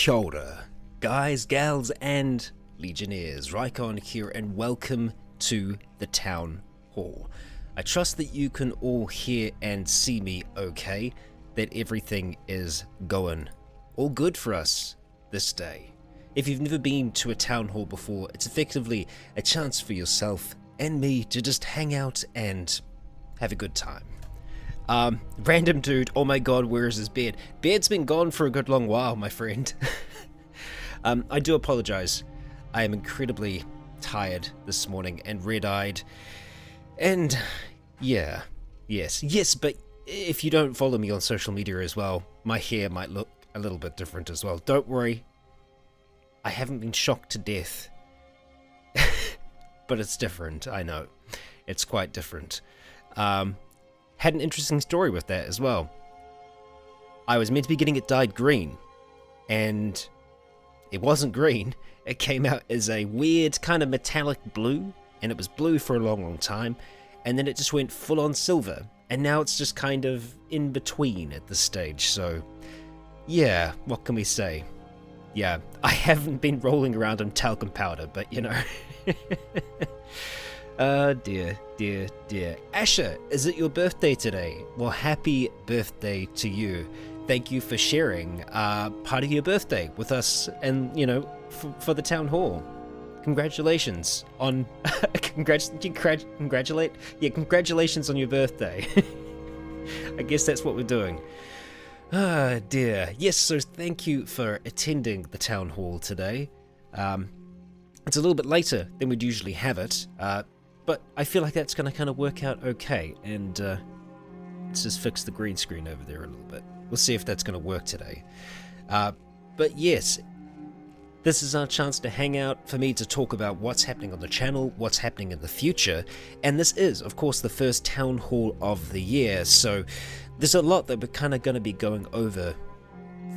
Kia ora, guys, gals, and Legionnaires. Raikon here, and welcome to the Town Hall. I trust that you can all hear and see me okay, that everything is going all good for us this day. If you've never been to a town hall before, it's effectively a chance for yourself and me to just hang out and have a good time. Random dude, oh my god, where is his beard? Beard's been gone for a good long while, my friend. I do apologize. I am incredibly tired this morning and red-eyed. And yeah, yes, but if you don't follow me on social media as well, my hair might look a little bit different as well. Don't worry, I haven't been shocked to death. But it's different, I know. It's quite different. Had an interesting story with that as well. I was meant to be getting it dyed green, and it wasn't green. It came out as a weird kind of metallic blue, and it was blue for a long time, and then it just went full on silver, and now it's just kind of in between at this stage. So yeah, what can we say? Yeah, I haven't been rolling around in talcum powder, but you know. Dear. Asher, is it your birthday today? Well, happy birthday to you. Thank you for sharing part of your birthday with us, and you know, for the town hall. Congratulations on congratulations on your birthday. I guess that's what we're doing. Ah, dear. Yes, so thank you for attending the town hall today. It's a little bit later than we'd usually have it, but I feel like that's going to kind of work out okay, and let's just fix the green screen over there a little bit. We'll see if that's going to work today. But yes, this is our chance to hang out, for me to talk about what's happening on the channel, what's happening in the future, and this is, of course, the first town hall of the year, so there's a lot that we're kind of going to be going over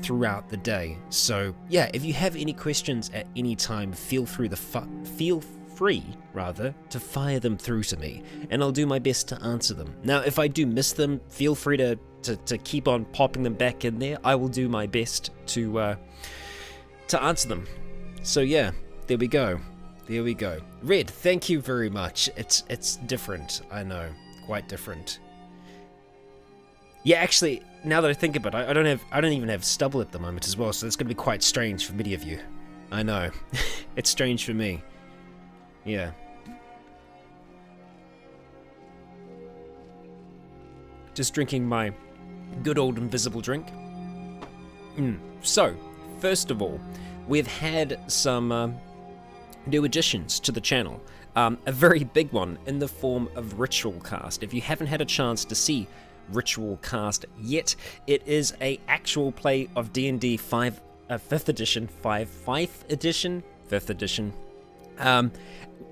throughout the day. So yeah, if you have any questions at any time, feel free to fire them through to me, and I'll do my best to answer them. Now, if I do miss them, feel free to keep on popping them back in there. I will do my best to answer them. So yeah, there we go. Red, thank you very much. It's different, I know, quite different. Yeah, actually, now that I think about it, I don't even have stubble at the moment as well, so it's going to be quite strange for many of you. I know. It's strange for me. Yeah. Just drinking my good old invisible drink. So, first of all, we've had some new additions to the channel. A very big one in the form of Ritual Cast. If you haven't had a chance to see Ritual Cast yet, it is a actual play of D&D 5th edition.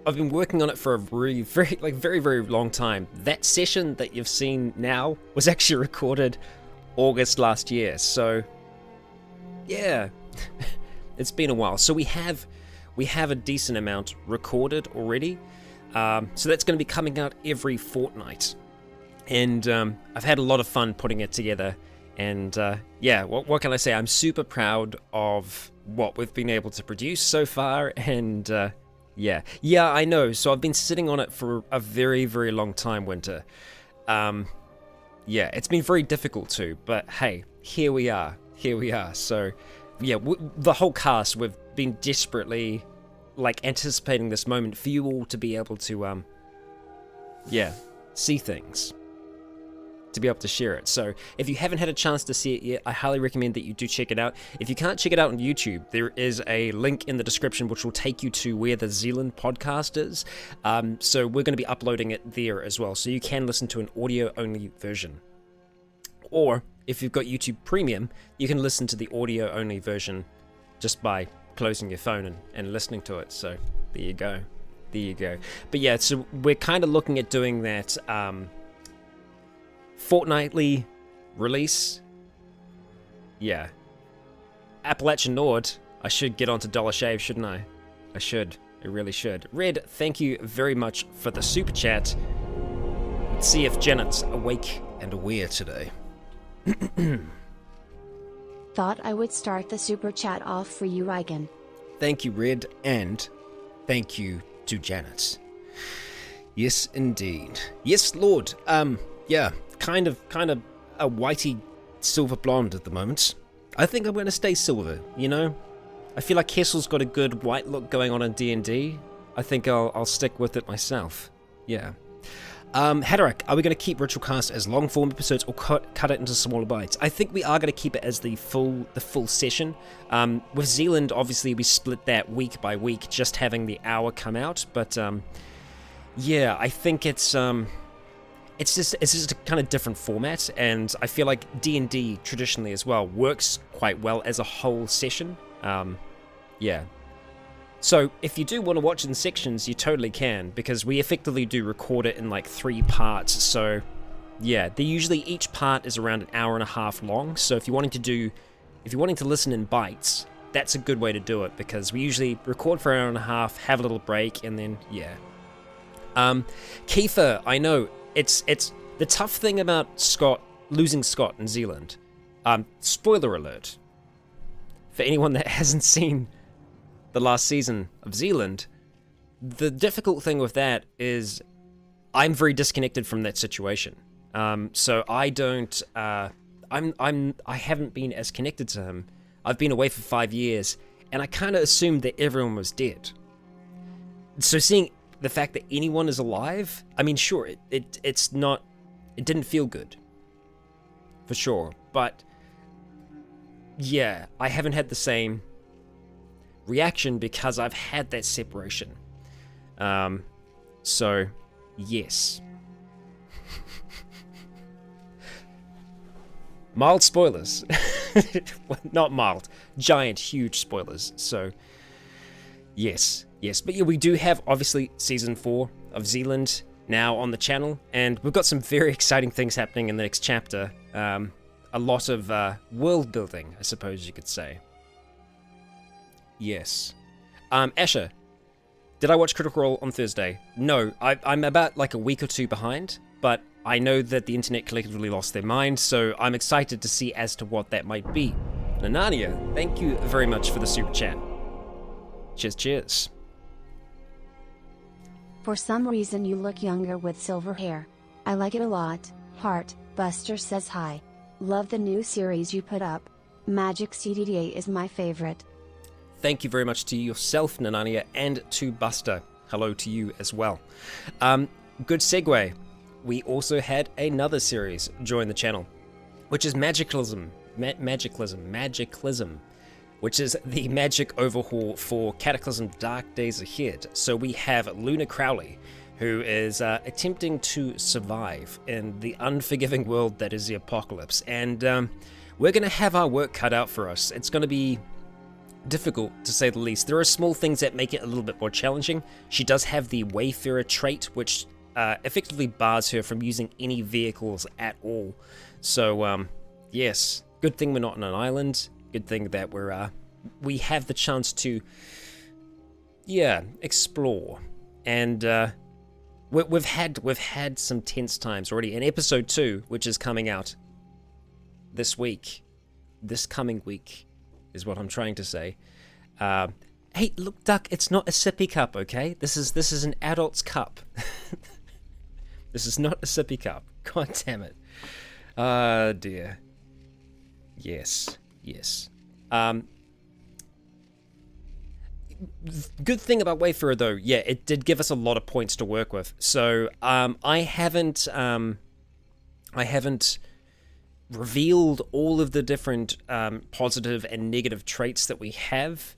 I've been working on it for a very long time. That session that you've seen now was actually recorded August last year, so yeah. It's been a while. So we have a decent amount recorded already, so that's going to be coming out every fortnight. And I've had a lot of fun putting it together, and yeah, what can I say? I'm super proud of what we've been able to produce so far, and yeah, I know. So I've been sitting on it for a very long time, Winter. Yeah, it's been very difficult to, but hey, here we are. So yeah, the whole cast, we've been desperately anticipating this moment for you all to be able to see things, to be able to share it. So if you haven't had a chance to see it yet, I highly recommend that you do check it out. If you can't check it out on YouTube, there is a link in the description which will take you to where the Zealand podcast is. So we're going to be uploading it there as well, so you can listen to an audio only version. Or if you've got YouTube Premium, you can listen to the audio only version just by closing your phone and listening to it. So there you go. But yeah, so we're kind of looking at doing that fortnightly release. Yeah. Appalachian Nord. I should get onto Dollar Shave, shouldn't I? I really should. Red, thank you very much for the super chat. Let's see if Janet's awake and aware today. Thought I would start the super chat off for you, Riken. Thank you, Red, and thank you to Janet. Yes, indeed. Yes, Lord. Yeah, kind of a whitey silver blonde at the moment. I think I'm going to stay silver, you know? I feel like Kessel's got a good white look going on in D&D. I think I'll stick with it myself. Yeah. Haderach, are we going to keep Ritual Cast as long form episodes or cut it into smaller bites? I think we are going to keep it as the full session. With Zealand, obviously we split that week by week, just having the hour come out. But yeah, I think it's just a kind of different format, and I feel like D&D traditionally as well works quite well as a whole session. Yeah. So if you do want to watch in sections, you totally can, because we effectively do record it in like 3 parts. So yeah, each part is around an hour and a half long. So if you're wanting to listen in bites, that's a good way to do it, because we usually record for an hour and a half, have a little break, and then yeah. Kiefer, I know it's the tough thing about losing Scott in Zealand. Spoiler alert for anyone that hasn't seen the last season of Zealand. The difficult thing with that is I'm very disconnected from that situation. So I don't. I haven't been as connected to him. I've been away for 5 years, and I kind of assumed that everyone was dead. So seeing the fact that anyone is alive, I mean, sure, it's not. It didn't feel good, for sure. But yeah, I haven't had the same reaction because I've had that separation. So yes. Mild spoilers. Well, not mild, giant, huge spoilers. So yes. But yeah, we do have obviously season 4 of Zealand now on the channel, and we've got some very exciting things happening in the next chapter. A lot of world building, I suppose you could say. Yes. Asher, did I watch Critical Role on Thursday? No, I'm about like a week or 2 behind, but I know that the internet collectively lost their mind, so I'm excited to see as to what that might be. Nanania, thank you very much for the super chat. Cheers. For some reason you look younger with silver hair. I like it a lot. Heart Buster says hi. Love the new series you put up. Magic CDDA is my favorite. Thank you very much to yourself, Nanania, and to Buster. Hello to you as well. Good segue. We also had another series join the channel, which is Magicalism, which is the magic overhaul for Cataclysm Dark Days Ahead. So we have Luna Crowley, who is attempting to survive in the unforgiving world that is the apocalypse. And we're going to have our work cut out for us. It's going to be difficult, to say the least. There are small things that make it a little bit more challenging. She does have the Wayfarer trait, which effectively bars her from using any vehicles at all. So, yes, good thing we're not on an island. Good thing that we have the chance to, yeah, explore. And we've had some tense times already. In episode 2, which is coming out this coming week, is what I'm trying to say. Hey, look, Duck, it's not a sippy cup, okay? This is an adult's cup. This is not a sippy cup. God damn it. Ah, dear. Yes. Good thing about Wayfarer, though, yeah, it did give us a lot of points to work with. So I haven't revealed all of the different positive and negative traits that we have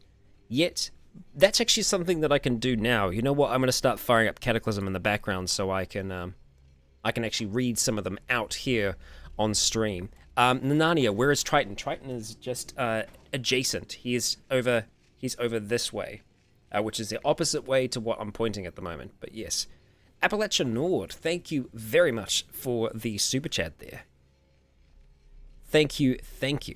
yet. That's actually something that I can do now. You know what? I'm going to start firing up Cataclysm in the background so I can actually read some of them out here on stream. Nanania, where is Triton? Triton is just adjacent. He's over this way, which is the opposite way to what I'm pointing at the moment. But yes, Appalachia Nord, thank you very much for the super chat there. Thank you. Thank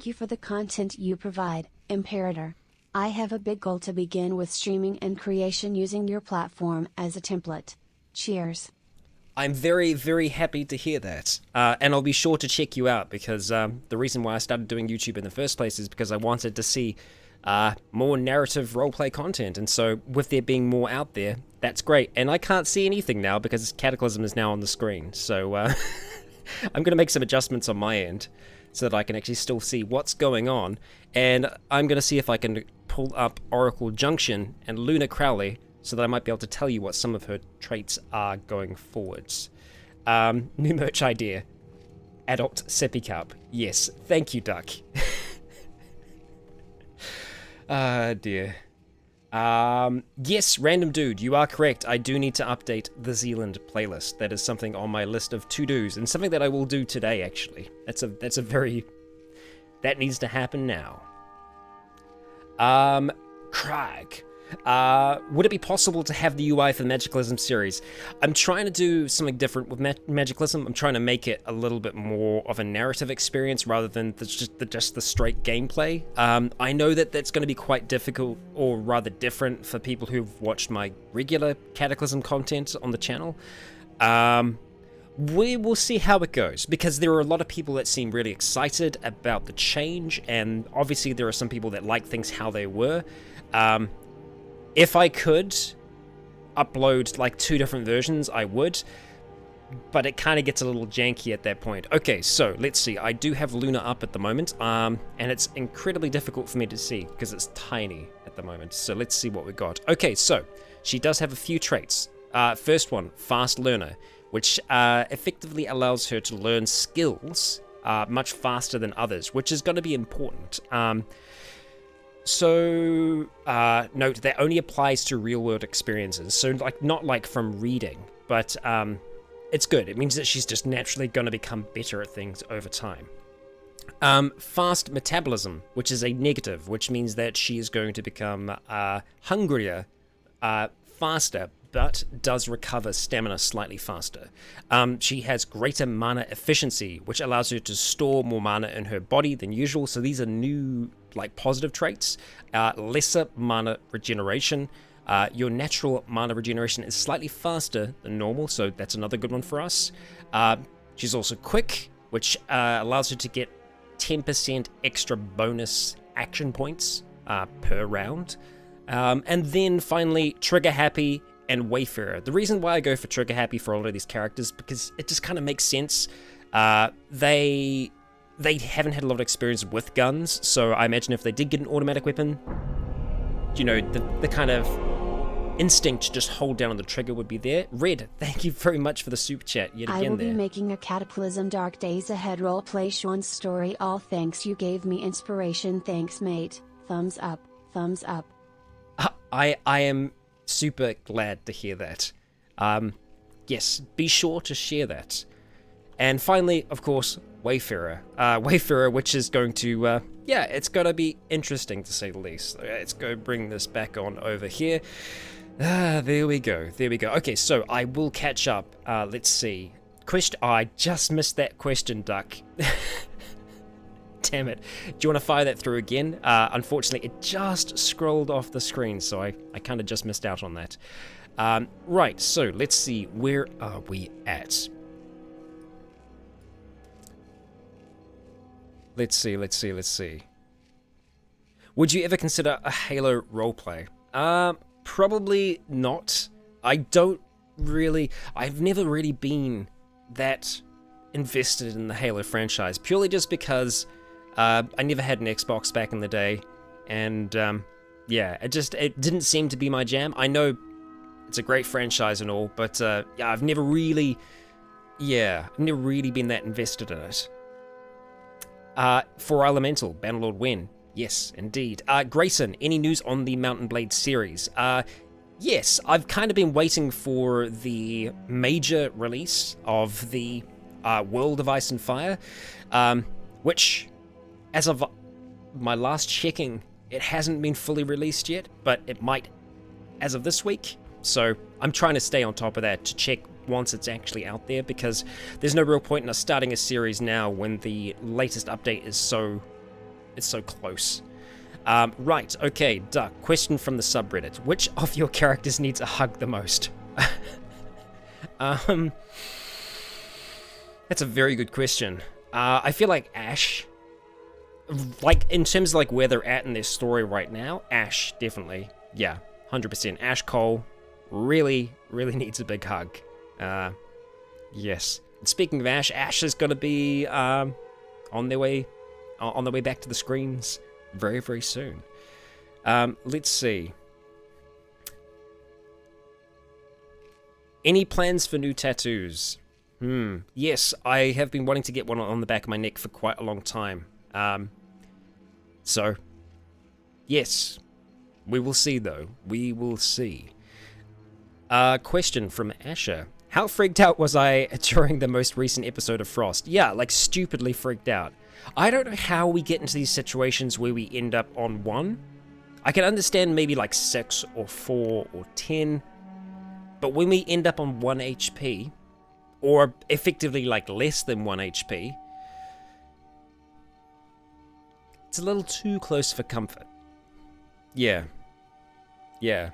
you for the content you provide, Imperator. I have a big goal to begin with streaming and creation using your platform as a template. Cheers. I'm very, very happy to hear that. And I'll be sure to check you out because the reason why I started doing YouTube in the first place is because I wanted to see more narrative roleplay content. And so with there being more out there, that's great. And I can't see anything now because Cataclysm is now on the screen. So I'm going to make some adjustments on my end so that I can actually still see what's going on. And I'm going to see if I can pull up Oracle Junction and Luna Crowley so that I might be able to tell you what some of her traits are going forwards. New merch idea. Adult sippy cup. Yes, thank you, Duck. Ah, dear. Yes, random dude, you are correct. I do need to update the Zealand playlist. That is something on my list of to-dos, and something that I will do today, actually. That's a very... That needs to happen now. Crag. Would it be possible to have the UI for the Magicalism series? I'm trying to do something different with Magicalism. I'm trying to make it a little bit more of a narrative experience rather than just the straight gameplay. I know that that's going to be quite difficult, or rather different, for people who've watched my regular Cataclysm content on the channel. We will see how it goes, because there are a lot of people that seem really excited about the change, and obviously there are some people that like things how they were. If I could upload like 2 different versions, I would, but it kind of gets a little janky at that point. Okay, so let's see. I do have Luna up at the moment, and it's incredibly difficult for me to see because it's tiny at the moment. So let's see what we got. Okay, so she does have a few traits. First one, fast learner, which effectively allows her to learn skills much faster than others, which is going to be important. So, note that only applies to real-world experiences, so not like from reading, but it's good. It means that she's just naturally going to become better at things over time. Fast metabolism, which is a negative, which means that she is going to become hungrier faster, but does recover stamina slightly faster. She has greater mana efficiency, which allows her to store more mana in her body than usual. So these are new, like, positive traits. Lesser mana regeneration. Your natural mana regeneration is slightly faster than normal, so that's another good one for us. She's also quick, which allows her to get 10% extra bonus action points per round. And then finally, trigger happy and Wayfarer. The reason why I go for trigger happy for all of these characters, because it just kind of makes sense. They haven't had a lot of experience with guns, so I imagine if they did get an automatic weapon, you know, the kind of instinct to just hold down on the trigger would be there. Red, thank you very much for the super chat yet again. I will there. be making a Cataclysm Dark Days Ahead roleplay Sean's story. All thanks, you gave me inspiration. Thanks, mate. Thumbs up, thumbs up. I am super glad to hear that. Yes, be sure to share that. And finally, of course, Wayfarer. Wayfarer, which is going to, yeah, it's going to be interesting to say the least. Let's go bring this back on over here. There we go, there we go. Okay, so I will catch up. Let's see. I just missed that question, Duck. Damn it. Do you want to fire that through again? Unfortunately, it just scrolled off the screen, so I kind of just missed out on that. Right, so let's see. Where are we at? Let's see. Would you ever consider a Halo roleplay? Probably not. I've never really been that invested in the Halo franchise, purely just because I never had an Xbox back in the day, and yeah, it didn't seem to be my jam. I know it's a great franchise and all, but yeah, I've never really been that invested in it. For Elemental, Bannerlord Wen. Yes, indeed. Grayson, any news on the Mountain Blade series? Yes, I've kind of been waiting for the major release of the World of Ice and Fire, which, as of my last checking, it hasn't been fully released yet, but it might as of this week. So I'm trying to stay on top of that to check once it's actually out there, because there's no real point in us starting a series now when the latest update is so close. Right, okay, Duck, question from the subreddit. Which of your characters needs a hug the most? That's a very good question. I feel like Ash, like, in terms of, like, where they're at in their story right now, Ash, definitely. Yeah, 100%. Ash Cole really, really needs a big hug. Yes. Speaking of Ash, Ash is going to be on their way back to the screens very, very soon. Let's see. Any plans for new tattoos? Yes, I have been wanting to get one on the back of my neck for quite a long time. So, yes. We will see, though. We will see. Question from Asher. How freaked out was I during the most recent episode of Frost? Yeah, like stupidly freaked out. I don't know how we get into these situations where we end up on 1. I can understand maybe like 6 or 4 or 10. But when we end up on 1 HP, or effectively like less than 1 HP, it's a little too close for comfort. Yeah. Yeah.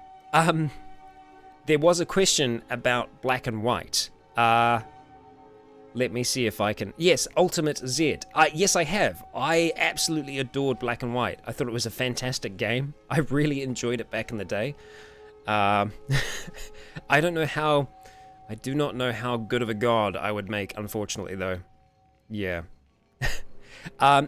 There was a question about black and white. Let me see if I can... Yes, Ultimate Z. Yes, I have. I absolutely adored black and white. I thought it was a fantastic game. I really enjoyed it back in the day. I don't know how... I do not know how good of a god I would make, unfortunately, though. Yeah.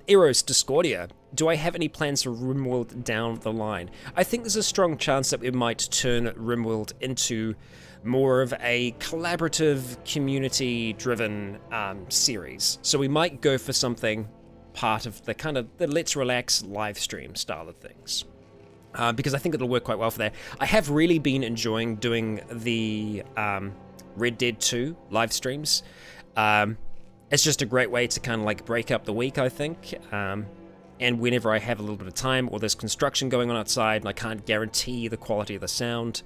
Eros Discordia. Do I have any plans for RimWorld down the line? I think there's a strong chance that we might turn RimWorld into more of a collaborative, community-driven series. So we might go for something part of the kind of the Let's Relax live stream style of things. Because I think it'll work quite well for that. I have really been enjoying doing the Red Dead 2 live streams. It's just a great way to kind of like break up the week, I think. And whenever I have a little bit of time or there's construction going on outside and I can't guarantee the quality of the sound,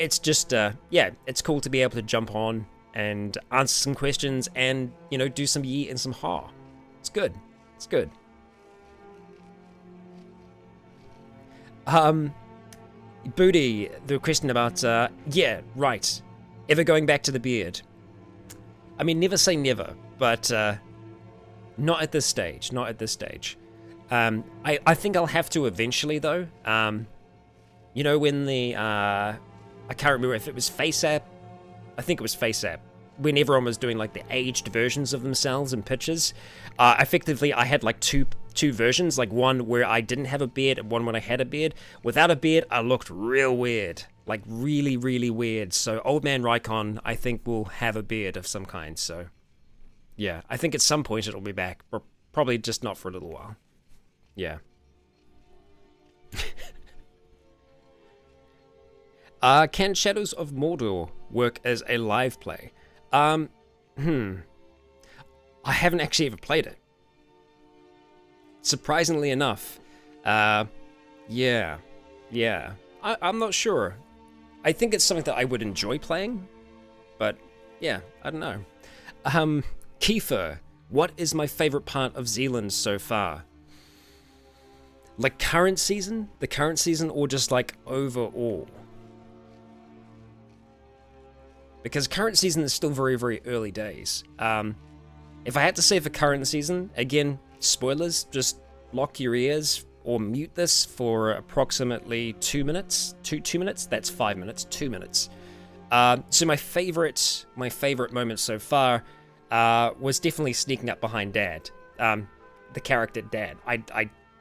it's just, yeah, it's cool to be able to jump on and answer some questions and, you know, do some yeet and some ha. It's good. It's good. Booty, the question about, yeah, right. Ever going back to the beard? I mean, never say never, but not at this stage. Not at this stage. I think I'll have to eventually, though. You know, when the... I can't remember if it was FaceApp. I think it was FaceApp. When everyone was doing, like, the aged versions of themselves in pictures. Effectively, I had, like, two versions. Like, one where I didn't have a beard and one when I had a beard. Without a beard, I looked real weird. Like, really, really weird. So, Old Man Rykon, I think, will have a beard of some kind. So, yeah. I think at some point it'll be back. But probably just not for a little while. Yeah. Can Shadows of Mordor work as a live play? I haven't actually ever played it. Surprisingly enough. Yeah. I'm not sure. I think it's something that I would enjoy playing. But, yeah, I don't know. Kiefer, what is my favorite part of Zealand so far? Like current season? The current season or just like overall? Because current season is still very, very early days. If I had to say for current season, again, spoilers, just lock your ears or mute this for approximately 2 minutes. 2 minutes? That's 5 minutes. 2 minutes. So my favorite moment so far was definitely sneaking up behind Dad. The character Dad.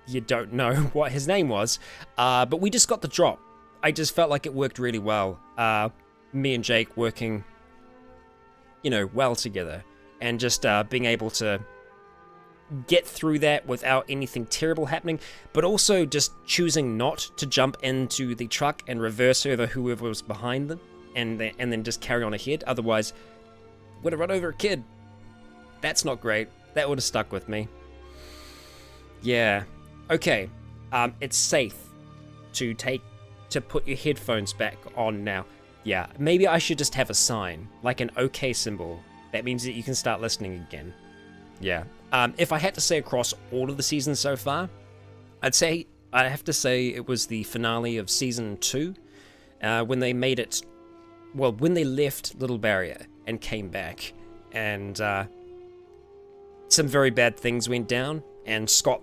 You don't know what his name was, but we just got the drop. I just felt like it worked really well. Me and Jake working, you know, well together, and just being able to get through that without anything terrible happening, but also just choosing not to jump into the truck and reverse over whoever was behind them, and then just carry on ahead. Otherwise, would have run over a kid. That's not great. That would have stuck with me. Yeah. Okay. It's safe to put your headphones back on now. Yeah, maybe I should just have a sign, like an OK symbol. That means that you can start listening again. Yeah. If I had to say across all of the seasons so far, I'd say I have to say it was the finale of Season 2, when they made it... Well, when they left Little Barrier and came back, and some very bad things went down, and Scott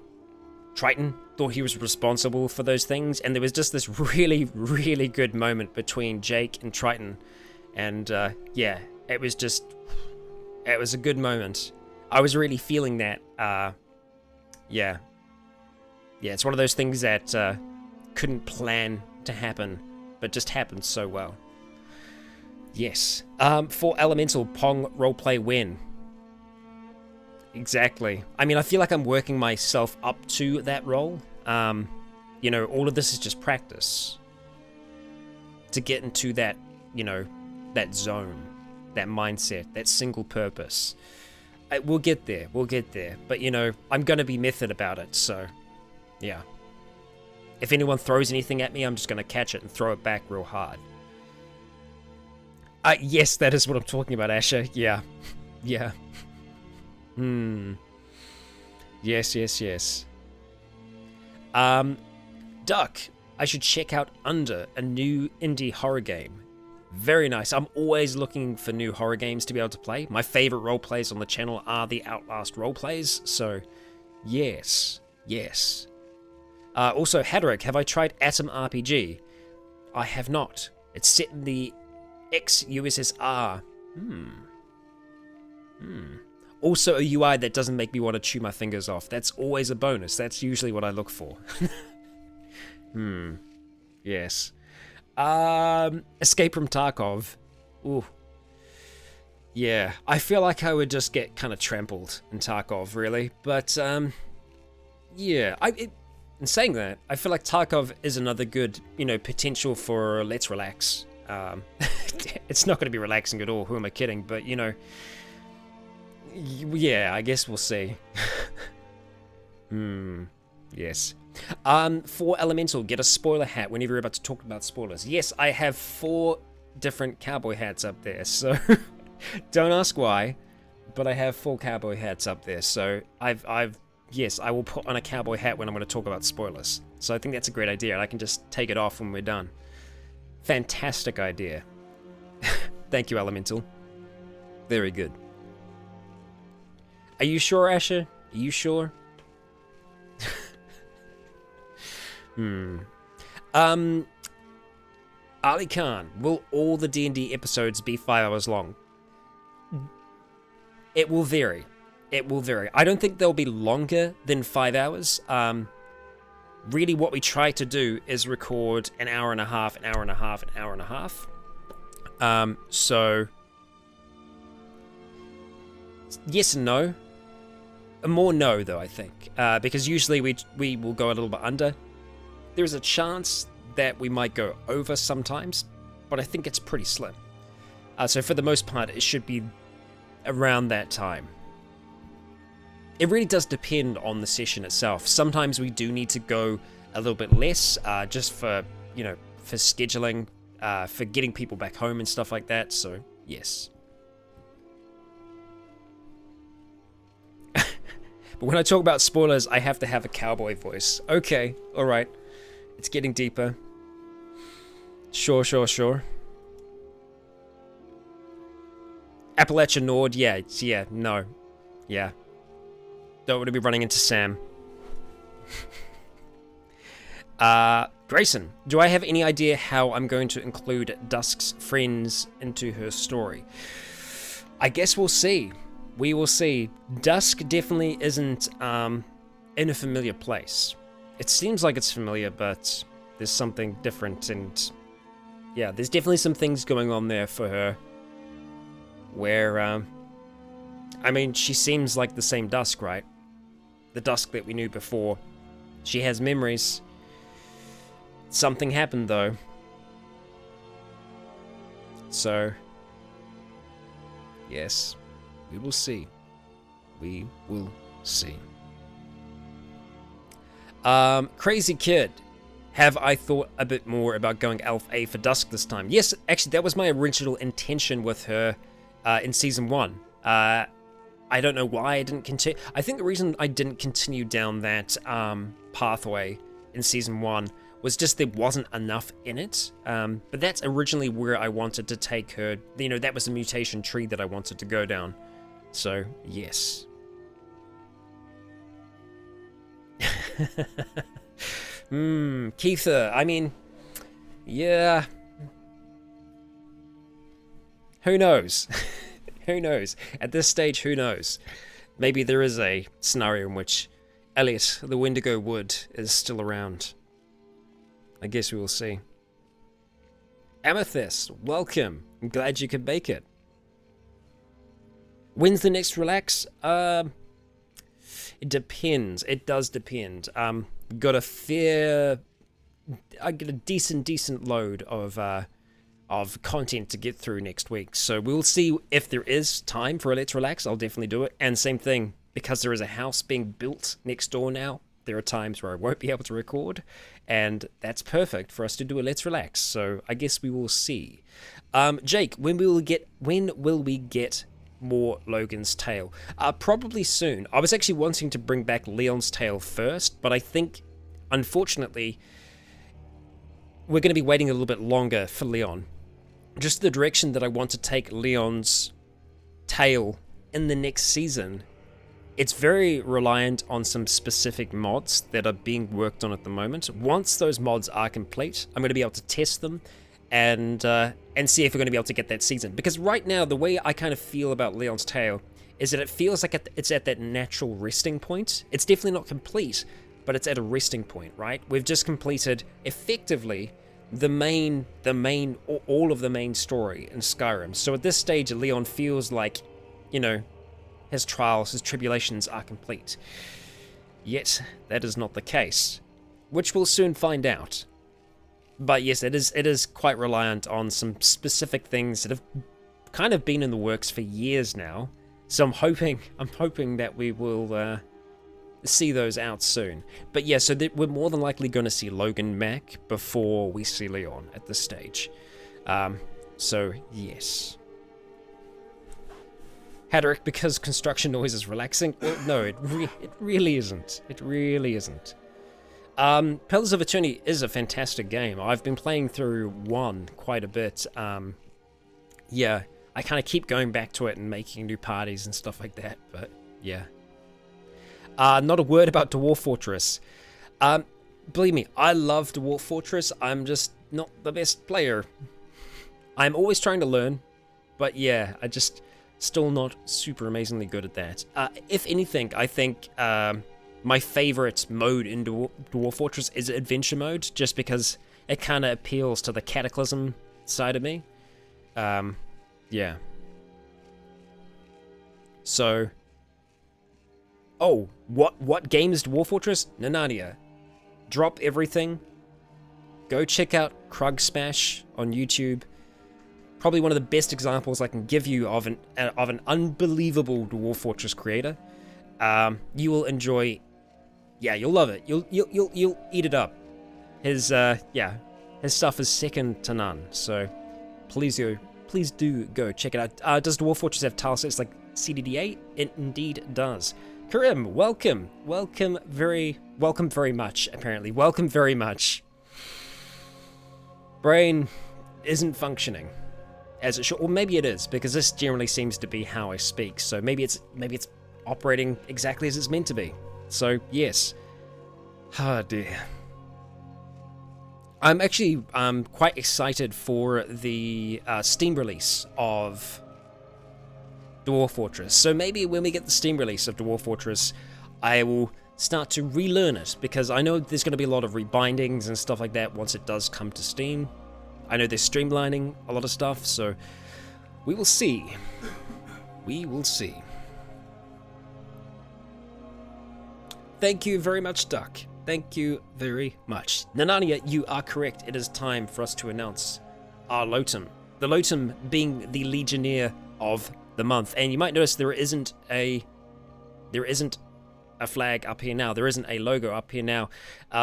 Triton thought he was responsible for those things, and there was just this really, really good moment between Jake and Triton, and yeah, it was a good moment. I was really feeling that. Yeah, it's one of those things that couldn't plan to happen, but just happened so well. Yes. For Elemental, Pong roleplay win. Exactly. I mean, I feel like I'm working myself up to that role. You know, all of this is just practice to get into that, you know, that zone, that mindset, that single purpose. We'll get there. But, you know, I'm going to be method about it, so, yeah. If anyone throws anything at me, I'm just going to catch it and throw it back real hard. Yes, that is what I'm talking about, Asher. Yeah. Yeah. Yes. Duck, I should check out Under, a new indie horror game. Very nice. I'm always looking for new horror games to be able to play. My favorite roleplays on the channel are the Outlast roleplays, so yes. Also, Hadrick, have I tried Atom RPG? I have not. It's set in the ex-USSR. Also a UI that doesn't make me want to chew my fingers off. That's always a bonus. That's usually what I look for. Yes. Escape from Tarkov. Ooh. Yeah, I feel like I would just get kind of trampled in Tarkov, really. But, yeah. In saying that, I feel like Tarkov is another good, you know, potential for let's relax. It's not going to be relaxing at all. Who am I kidding? But, you know, yeah, I guess we'll see. Yes. For Elemental, get a spoiler hat whenever you're about to talk about spoilers. Yes, I have 4 different cowboy hats up there, so don't ask why, but I have 4 cowboy hats up there, so yes, I will put on a cowboy hat when I'm going to talk about spoilers. So I think that's a great idea, and I can just take it off when we're done. Fantastic idea. Thank you, Elemental. Very good. Are you sure, Asher? Are you sure? Ali Khan, will all the D&D episodes be 5 hours long? It will vary. I don't think they'll be longer than 5 hours. Really what we try to do is record an hour and a half. So, yes and no. More no, though, I think. Because usually we will go a little bit under. There's a chance that we might go over sometimes, but I think it's pretty slim. So for the most part, it should be around that time. It really does depend on the session itself. Sometimes we do need to go a little bit less, just for, you know, for scheduling, for getting people back home and stuff like that, so yes. But when I talk about spoilers, I have to have a cowboy voice. Okay, alright. It's getting deeper. Sure. Appalachia Nord, yeah, no. Yeah. Don't want to be running into Sam. Grayson, do I have any idea how I'm going to include Dusk's friends into her story? I guess we'll see. We will see. Dusk definitely isn't in a familiar place. It seems like it's familiar, but there's something different, and yeah, there's definitely some things going on there for her where, I mean, she seems like the same Dusk, right? The Dusk that we knew before. She has memories. Something happened, though. So, yes, we will see. We will see. Crazy Kid. Have I thought a bit more about going Elf A for Dusk this time? Yes, actually, that was my original intention with her in Season 1. I don't know why I didn't continue. I think the reason I didn't continue down that pathway in Season 1 was just there wasn't enough in it. But that's originally where I wanted to take her. You know, that was the mutation tree that I wanted to go down. So, yes. Keitha, I mean, yeah. Who knows? Who knows? At this stage, who knows? Maybe there is a scenario in which Elliot, the Wendigo Wood, is still around. I guess we will see. Amethyst, welcome. I'm glad you could make it. When's the next relax? It depends. It does depend. Got a fair... I get a decent load of content to get through next week. So we'll see if there is time for a Let's Relax. I'll definitely do it. And same thing, because there is a house being built next door now, there are times where I won't be able to record. And that's perfect for us to do a Let's Relax. So I guess we will see. Jake, when will we get more Logan's Tale? Probably soon. I was actually wanting to bring back Leon's Tale first, but I think, unfortunately, we're going to be waiting a little bit longer for Leon. Just the direction that I want to take Leon's tale in the next season, it's very reliant on some specific mods that are being worked on at the moment. Once those mods are complete, I'm going to be able to test them and see if we're going to be able to get that season. Because right now, the way I kind of feel about Leon's Tale is that it feels like it's at that natural resting point. It's definitely not complete, but it's at a resting point, right? We've just completed, effectively, all of the main story in Skyrim. So at this stage, Leon feels like, you know, his trials, his tribulations are complete. Yet, that is not the case, which we'll soon find out. But yes, it is quite reliant on some specific things that have kind of been in the works for years now. So I'm hoping that we will see those out soon. But yeah, so we're more than likely going to see Logan Mac before we see Leon at this stage. So yes. Hadrick, because construction noise is relaxing? Well, no, it really isn't. It really isn't. Pillars of Eternity is a fantastic game. I've been playing through 1 quite a bit. Yeah, I kind of keep going back to it and making new parties and stuff like that, but yeah. Not a word about Dwarf Fortress. Believe me, I love Dwarf Fortress. I'm just not the best player. I'm always trying to learn, but yeah, I just still not super amazingly good at that. If anything, I think my favorite mode in Dwarf Fortress is adventure mode, just because it kind of appeals to the Cataclysm side of me. Yeah. So... Oh, what game is Dwarf Fortress? Nanania. Drop everything. Go check out Krug Smash on YouTube. Probably one of the best examples I can give you of an unbelievable Dwarf Fortress creator. You will enjoy. Yeah, you'll love it. You'll eat it up. His stuff is second to none. So please do go check it out. Does Dwarf Fortress have tile sets like CDD8? It indeed does. Karim, welcome very much, apparently. Welcome very much. Brain isn't functioning as it should, or maybe it is, because this generally seems to be how I speak, so maybe it's operating exactly as it's meant to be. So, yes. Oh dear. I'm actually quite excited for the Steam release of Dwarf Fortress. So maybe when we get the Steam release of Dwarf Fortress, I will start to relearn it, because I know there's going to be a lot of rebindings and stuff like that once it does come to Steam. I know they're streamlining a lot of stuff, so we will see. We will see. Thank you very much, Duck. Thank you very much. Nanania, you are correct. It is time for us to announce our Lotum. The Lotum being the Legionnaire of the month. And you might notice there isn't a flag up here now. There isn't a logo up here now,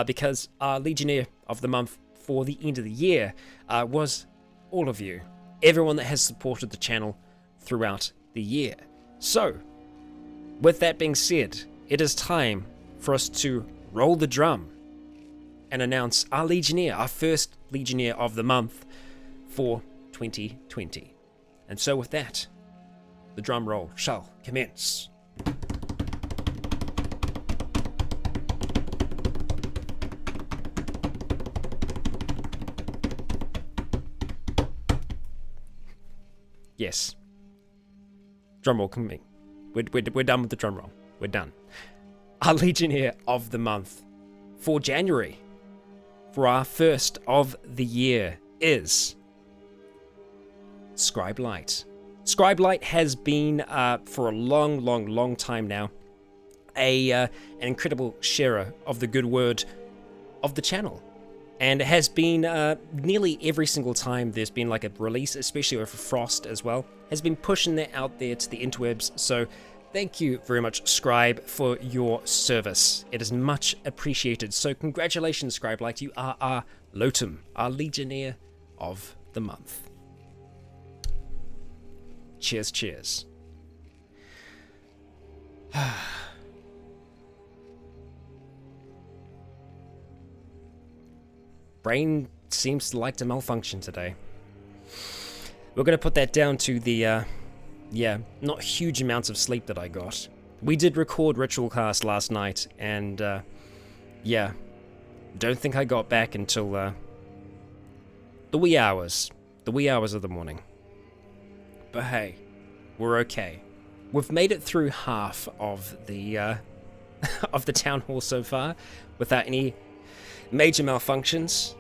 because our Legionnaire of the month for the end of the year was all of you. Everyone that has supported the channel throughout the year. So, with that being said, it is time for us to roll the drum and announce our Legionnaire, our first Legionnaire of the month for 2020. And so with that, the drum roll shall commence. Yes. Drum roll coming. We're done with the drum roll. We're done. Our Legionnaire of the month for January, for our first of the year, is Scribelight. Scribelight has been, for a long time now, an incredible sharer of the good word of the channel. And it has been nearly every single time there's been like a release, especially with Frost as well, has been pushing that out there to the interwebs. So thank you very much, Scribe, for your service. It is much appreciated. So congratulations, Scribelight. You are our Lotum, our Legionnaire of the month. Cheers, cheers. Brain seems to like to malfunction today. We're going to put that down to the, not huge amounts of sleep that I got. We did record Ritual Cast last night, and, don't think I got back until, the wee hours of the morning. But hey, we're okay. We've made it through half of the, of the Town Hall so far, without any major malfunctions.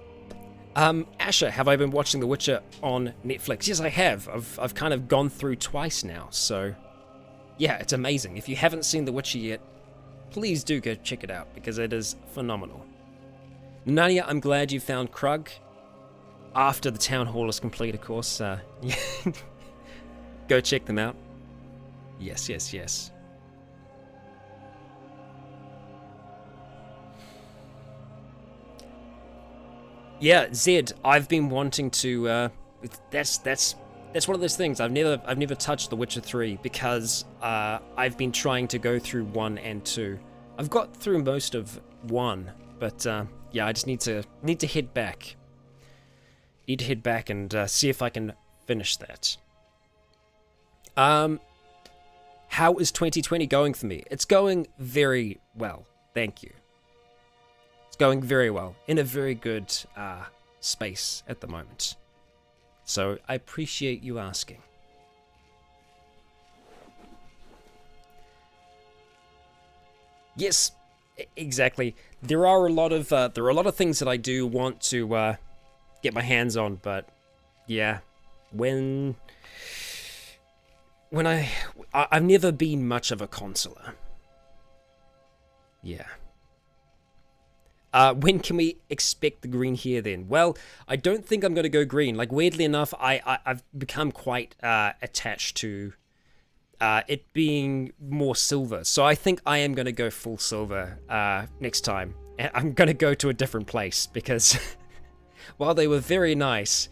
Asher, have I been watching The Witcher on Netflix? Yes, I have. I've kind of gone through twice now, so yeah, it's amazing. If you haven't seen The Witcher yet, please do go check it out, because it is phenomenal. Nadia, I'm glad you found Krug. After the Town Hall is complete, of course. Go check them out. Yes. Yeah, Zed, I've been wanting to, that's one of those things. I've never touched The Witcher 3 because I've been trying to go through 1 and 2. I've got through most of 1, but I just need to head back. Need to head back and see if I can finish that. How is 2020 going for me? It's going very well, thank you. Going very well, in a very good space at the moment. So I appreciate you asking. Yes, exactly. There are a lot of things that I do want to get my hands on, but yeah, when I've never been much of a consoler. Yeah. When can we expect the green here then? Well, I don't think I'm going to go green. Like, weirdly enough, I've become quite attached to it being more silver. So I think I am going to go full silver next time. And I'm going to go to a different place because while they were very nice,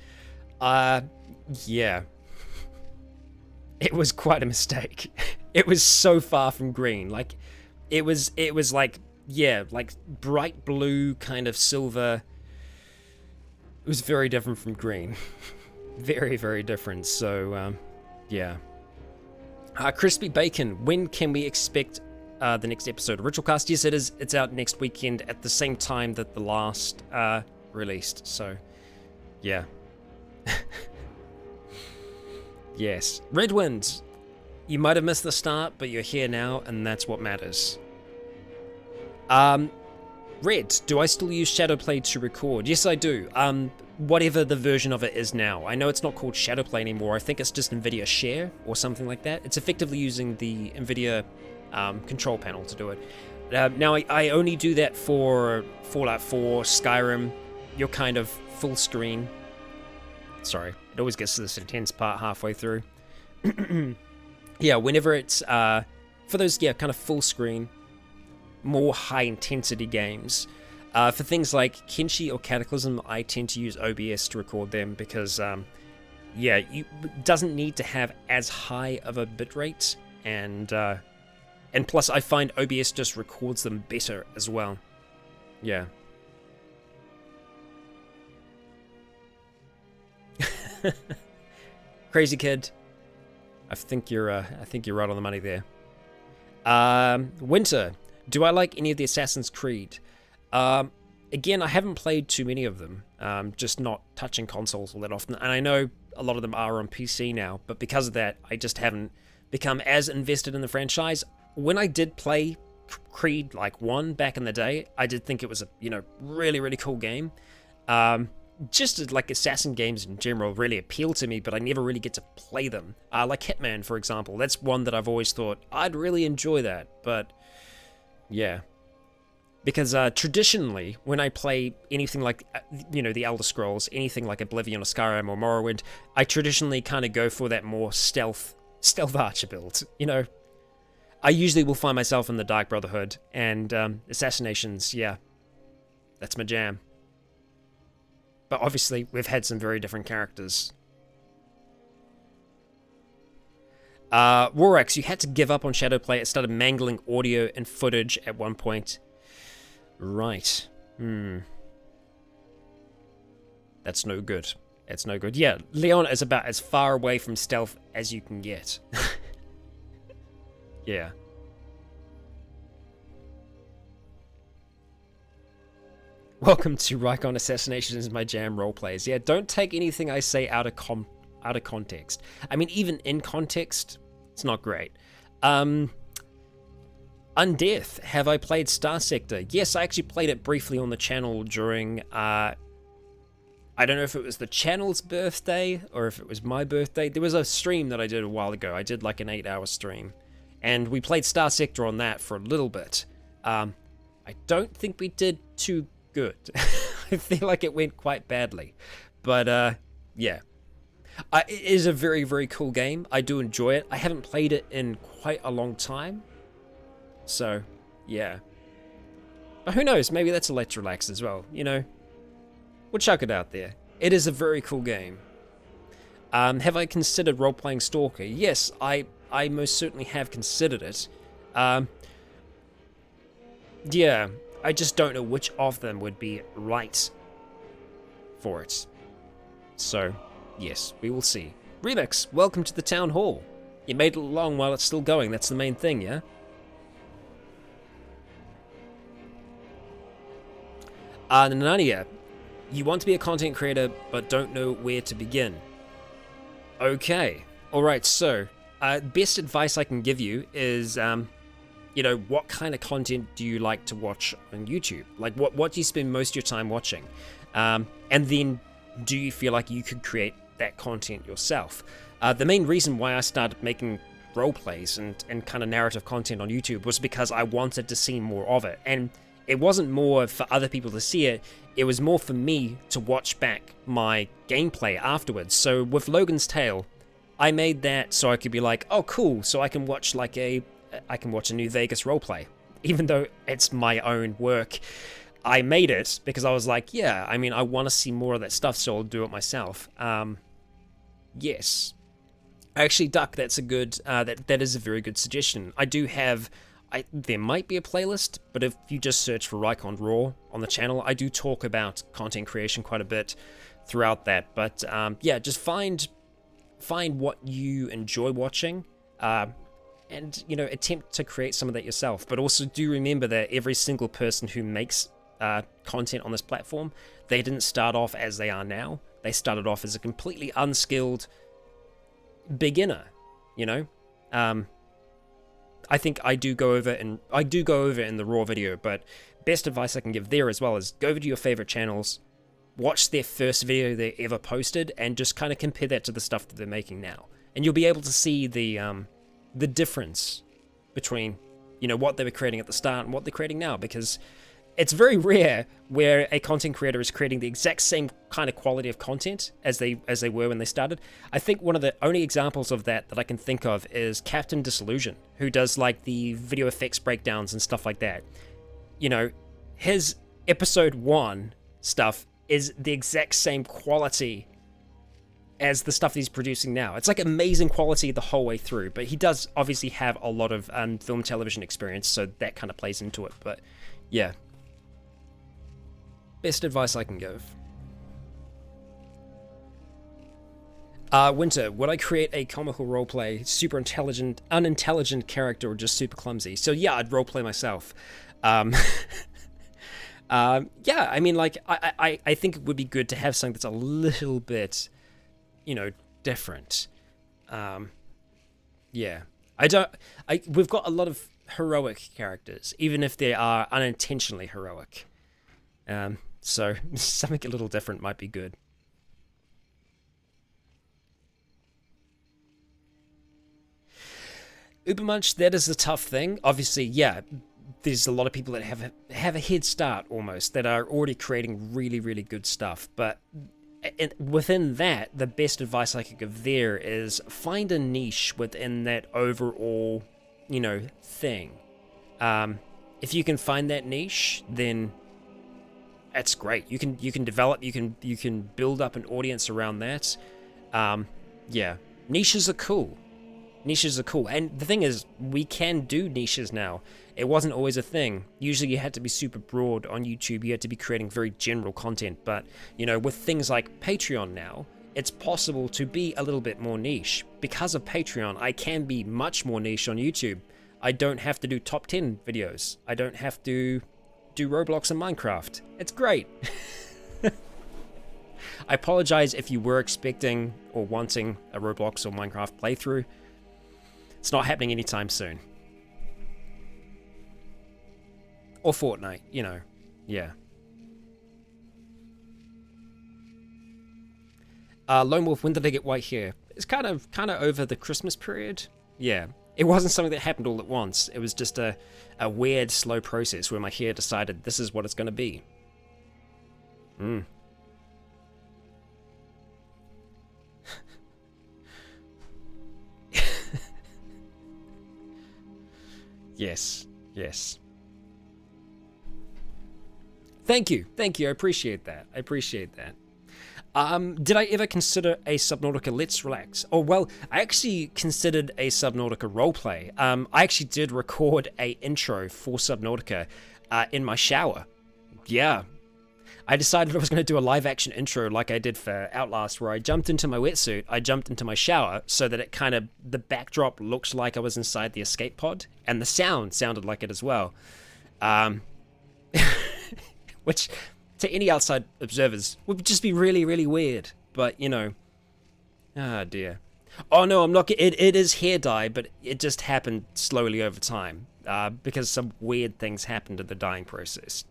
yeah, it was quite a mistake. It was so far from green. Like, it was like, yeah, like bright blue, kind of silver. It was very different from green. Very, very different. So, yeah. Crispy Bacon, when can we expect the next episode of Ritual Cast? Yes, it is. It's out next weekend at the same time that the last released. So, yeah. Yes. Redwind, you might have missed the start, but you're here now, and that's what matters. Red, do I still use Shadowplay to record? Yes, I do. Whatever the version of it is now. I know it's not called Shadowplay anymore. I think it's just NVIDIA Share or something like that. It's effectively using the NVIDIA control panel to do it. Now, I only do that for Fallout 4, Skyrim. You're kind of full screen. Sorry, it always gets to this intense part halfway through. Yeah, whenever it's, for those, yeah, kind of full screen, more high-intensity games. For things like Kenshi or Cataclysm, I tend to use OBS to record them because, yeah, it doesn't need to have as high of a bitrate, and plus I find OBS just records them better as well. Yeah. Crazy kid. I think you're right on the money there. Winter. Do I like any of the Assassin's Creed? Again, I haven't played too many of them. Just not touching consoles all that often. And I know a lot of them are on PC now, but because of that, I just haven't become as invested in the franchise. When I did play Creed like 1 back in the day, I did think it was a really, really cool game. Just like assassin games in general really appeal to me, but I never really get to play them. Like Hitman, for example, that's one that I've always thought I'd really enjoy that, but yeah. Because traditionally, when I play anything like, the Elder Scrolls, anything like Oblivion or Skyrim or Morrowind, I traditionally kind of go for that more stealth archer build, I usually will find myself in the Dark Brotherhood, and assassinations, yeah, that's my jam. But obviously, we've had some very different characters. Rorax, you had to give up on Shadowplay. It started mangling audio and footage at one point. Right. That's no good. It's no good. Yeah, Leon is about as far away from stealth as you can get. Yeah. Welcome to Rykon Assassination is my jam roleplays. Yeah, don't take anything I say out of context. I mean, even in context, it's not great. Undeath, have I played Star Sector? Yes, I actually played it briefly on the channel during, I don't know if it was the channel's birthday or if it was my birthday. There was a stream that I did a while ago. I did like an 8-hour stream. And we played Star Sector on that for a little bit. I don't think we did too good. I feel like it went quite badly. But, yeah. It is a very, very cool game. I do enjoy it. I haven't played it in quite a long time. So, yeah. But who knows? Maybe that's a Let's Relax as well, We'll chuck it out there. It is a very cool game. Have I considered role-playing Stalker? Yes, I most certainly have considered it. Yeah, I just don't know which of them would be right for it. So, yes, we will see. Remix, welcome to the Town Hall. You made it along while it's still going, that's the main thing, yeah? Nanania, you want to be a content creator, but don't know where to begin. Okay, alright, so, best advice I can give you is, what kind of content do you like to watch on YouTube? Like, what do you spend most of your time watching? And then, do you feel like you could create that content yourself? The main reason why I started making roleplays and kind of narrative content on YouTube was because I wanted to see more of it. And it wasn't more for other people to see it, it was more for me to watch back my gameplay afterwards. So with Logan's Tale, I made that so I could be like, oh cool, so I can watch a New Vegas roleplay. Even though it's my own work, I made it because I was like, yeah, I mean, I want to see more of that stuff, so I'll do it myself. Yes. Actually, Duck, that's a good, that is a very good suggestion. I do have, there might be a playlist, but if you just search for Rykon Raw on the channel, I do talk about content creation quite a bit throughout that. But yeah, just find what you enjoy watching, and attempt to create some of that yourself. But also do remember that every single person who makes content on this platform, they didn't start off as they are now. They started off as a completely unskilled beginner. I think I do go over in the Raw video, but best advice I can give there as well is go over to your favorite channels, watch their first video they ever posted, and just kind of compare that to the stuff that they're making now, and you'll be able to see the difference between what they were creating at the start and what they're creating now, because it's very rare where a content creator is creating the exact same kind of quality of content as they were when they started. I think one of the only examples of that I can think of is Captain Disillusion, who does like the video effects breakdowns and stuff like that. His episode 1 stuff is the exact same quality as the stuff he's producing now. It's like amazing quality the whole way through, but he does obviously have a lot of film television experience, so that kind of plays into it. But yeah, best advice I can give. Winter, would I create a comical roleplay, super intelligent, unintelligent character, or just super clumsy? So yeah, I'd roleplay myself. Yeah, I mean, like, I think it would be good to have something that's a little bit, different. Yeah. We've got a lot of heroic characters, even if they are unintentionally heroic. So something a little different might be good. Ubermunch, that is the tough thing. Obviously, yeah, there's a lot of people that have a head start almost, that are already creating really, really good stuff. But within that, the best advice I could give there is find a niche within that overall, thing. If you can find that niche, then that's great. You can develop, you can build up an audience around that. Yeah, niches are cool. Niches are cool. And the thing is, we can do niches now. It wasn't always a thing. Usually you had to be super broad on YouTube. You had to be creating very general content. But, with things like Patreon now, it's possible to be a little bit more niche. Because of Patreon, I can be much more niche on YouTube. I don't have to do top 10 videos. I don't have to do Roblox and Minecraft. It's great. I apologize if you were expecting or wanting a Roblox or Minecraft playthrough. It's not happening anytime soon. Or Fortnite, yeah. Lone Wolf, when did I get white hair? It's kind of over the Christmas period. Yeah, it wasn't something that happened all at once. It was just a weird, slow process where my hair decided this is what it's going to be. Yes. Thank you. I appreciate that. Did I ever consider a Subnautica Let's Relax? Oh, well, I actually considered a Subnautica roleplay. I actually did record a intro for Subnautica in my shower. Yeah. I decided I was going to do a live action intro like I did for Outlast, where I jumped into my wetsuit, I jumped into my shower, so that the backdrop looks like I was inside the escape pod, and the sound sounded like it as well. Which, to any outside observers, would just be really, really weird. But, ah, dear. Oh, no, I'm not. It is hair dye, but it just happened slowly over time, because some weird things happened in the dyeing process.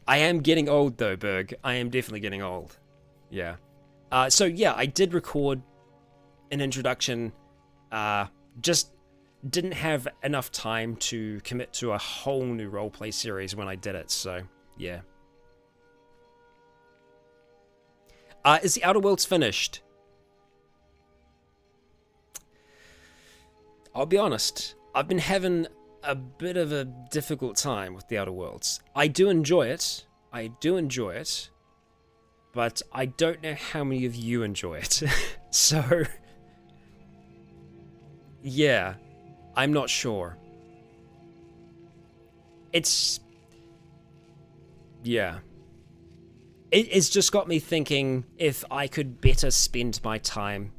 I am getting old, though, Berg. I am definitely getting old. Yeah. So, yeah, I did record an introduction. Just didn't have enough time to commit to a whole new roleplay series when I did it, so, yeah. Is the Outer Worlds finished? I'll be honest. I've been having a bit of a difficult time with the Outer Worlds. I do enjoy it, but I don't know how many of you enjoy it. So, yeah, I'm not sure. Yeah. It's just got me thinking if I could better spend my time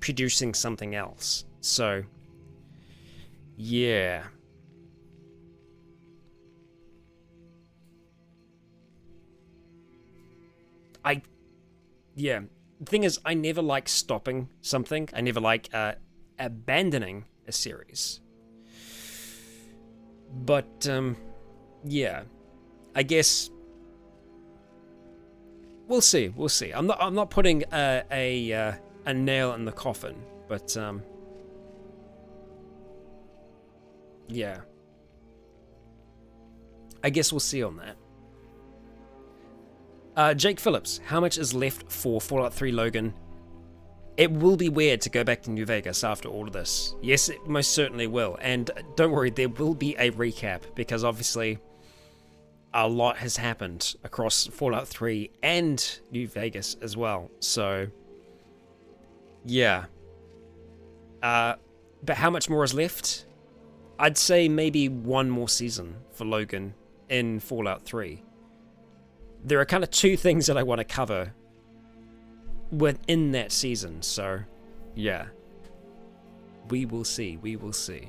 producing something else. So, yeah. The thing is, I never like stopping something. I never like abandoning a series. But, yeah. I guess we'll see. I'm not putting a nail in the coffin, but yeah. I guess we'll see on that. Jake Phillips, how much is left for Fallout 3 Logan? It will be weird to go back to New Vegas after all of this. Yes, it most certainly will. And don't worry, there will be a recap, because obviously a lot has happened across Fallout 3 and New Vegas as well. So, yeah. But how much more is left? I'd say maybe one more season for Logan in Fallout 3. There are kind of two things that I want to cover within that season. So, yeah. We will see. We will see.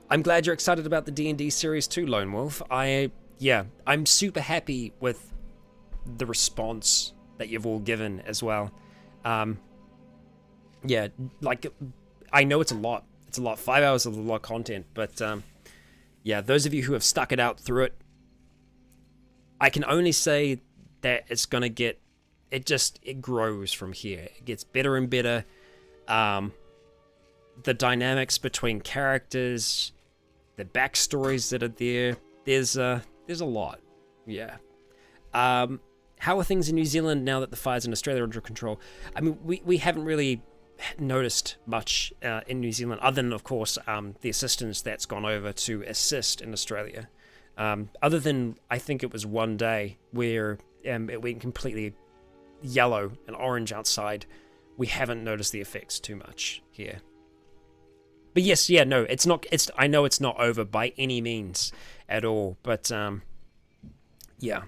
I'm glad you're excited about the D&D series too, Lone Wolf. I'm super happy with the response that you've all given as well. Yeah, like, I know it's a lot. It's a lot. 5 hours of a lot of content, but yeah, those of you who have stuck it out through it, I can only say that it's gonna get, it grows from here. It gets better and better. The dynamics between characters, the backstories that are there's a lot. Yeah. How are things in New Zealand now that the fires in Australia are under control? I mean, we haven't really noticed much in New Zealand, other than, of course, the assistance that's gone over to assist in Australia. Other than, I think it was one day where it went completely yellow and orange outside, we haven't noticed the effects too much here. But yes, yeah, no, it's not. I know it's not over by any means at all. But yeah,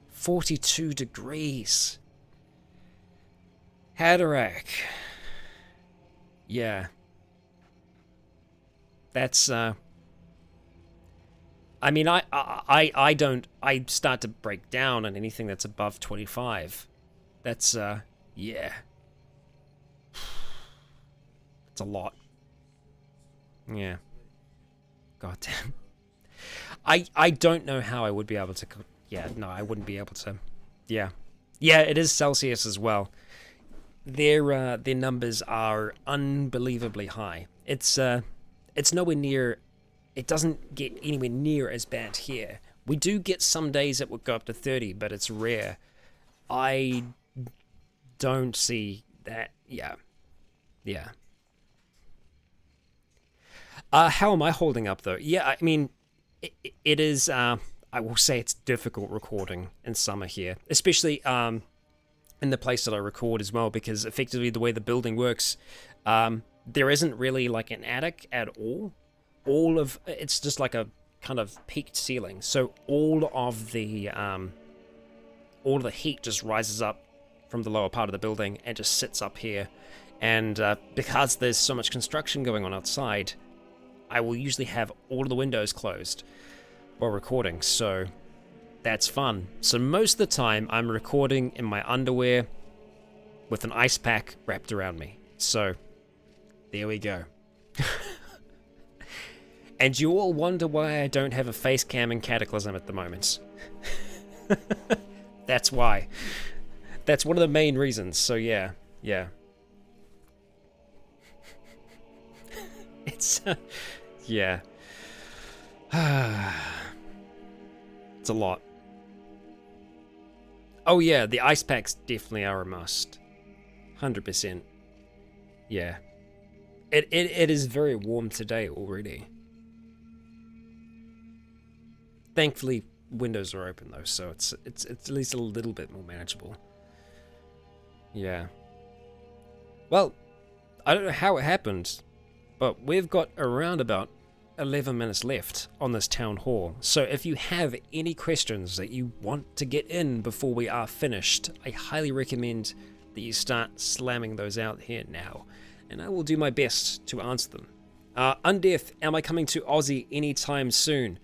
42 degrees. Haderach. Yeah. That's I mean, I start to break down on anything that's above 25. That's yeah. It's a lot. Yeah. God damn. I don't know how I would be able to. Yeah, no, I wouldn't be able to. Yeah. Yeah, it is Celsius as well. Their numbers are unbelievably high. It's nowhere near. It doesn't get anywhere near as bad here. We do get some days that would go up to 30, but it's rare. I don't see that. Yeah. Yeah. How am I holding up, though? Yeah, I mean, it is, I will say it's difficult recording in summer here, especially in the place that I record as well, because effectively the way the building works, there isn't really like an attic at all. It's just like a kind of peaked ceiling, so all of the heat just rises up from the lower part of the building and just sits up here. And because there's so much construction going on outside, I will usually have all of the windows closed while recording, so that's fun. So most of the time I'm recording in my underwear with an ice pack wrapped around me. So there we go. And you all wonder why I don't have a face cam in Cataclysm at the moment. That's why. That's one of the main reasons. So yeah. It's yeah. It's a lot. Oh yeah, the ice packs definitely are a must. 100%. Yeah. It is very warm today already. Thankfully, windows are open though, so it's at least a little bit more manageable. Yeah. Well, I don't know how it happened, but we've got around about 11 minutes left on this town hall. So if you have any questions that you want to get in before we are finished, I highly recommend that you start slamming those out here now, and I will do my best to answer them. Undeath, am I coming to Aussie anytime soon?